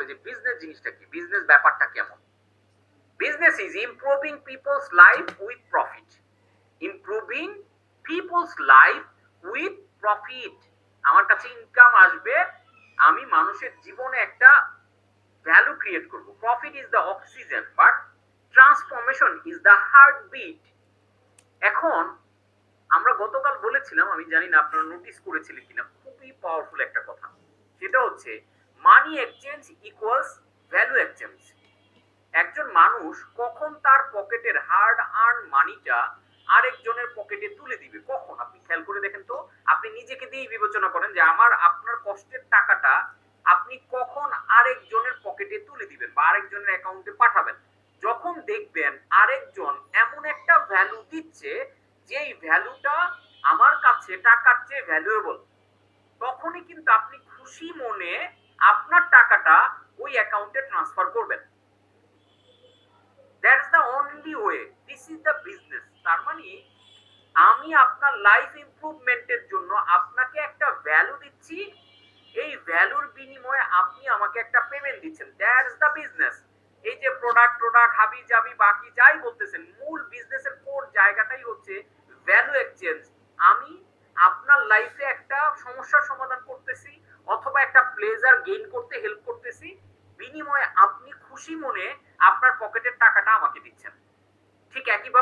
হবে যে বিজনেস জিনিসটা কি, বিজনেস ব্যাপারটা কেমন। Business is improving people's life with profit. Improving people's life with profit. আমার কাছে ইনকাম আসবে, আমি মানুষের জীবনে একটা ভ্যালু ক্রিয়েট করব। Profit is the oxygen, but transformation is the heartbeat. এখন আমরা গতকাল বলেছিলাম, আমি জানি না আপনারা নোটিস করেছিলেন কিনা, খুবই পাওয়ারফুল একটা কথা। সেটা হচ্ছে money exchange equals value exchange. একজন মানুষ কখন তার পকেটের হার্ড আর্ন মানিটা আরেকজনের পকেটে তুলে দিবে, কখন? আপনি খেয়াল করে দেখেন তো, আপনি নিজেকে দিয়েই বিবেচনা করেন যে আপনার কষ্টের টাকাটা আপনি কখন আরেকজনের পকেটে তুলে দিবেন বা আরেকজনের অ্যাকাউন্টে পাঠাবেন। যখন দেখবেন আরেকজন এমন একটা ভ্যালু দিচ্ছে যেই ভ্যালুটা আমার কাছে টাকার চেয়ে ভ্যালুয়েবল, তখনই কিন্তু আপনি খুশি মনে আপনার টাকাটা ওই অ্যাকাউন্টে ট্রান্সফার করবেন। That's the only way, this is the business. তার মানে আমি আপনার লাইফ ইমপ্রুভমেন্টের জন্য আপনাকে একটা ভ্যালু দিচ্ছি, এই ভ্যালুর বিনিময়ে আপনি আমাকে একটা পেমেন্ট দিচ্ছেন। That's the business. এই যে প্রোডাক্ট হাবি জাবি বাকি যাই বলতেছেন, মূল বিজনেসের কোর জায়গাটাই হচ্ছে ভ্যালু এক্সচেঞ্জ। আমি আপনার লাইফে একটা সমস্যার সমাধান করতেছি অথবা একটা প্লেজার গেইন করতে হেল্প করতেছি, বিনিময়ে আপনি খুশি মনে আপনার পকেটের টাকাটা আমাকে দিচ্ছেন। ঠিক একইভাবে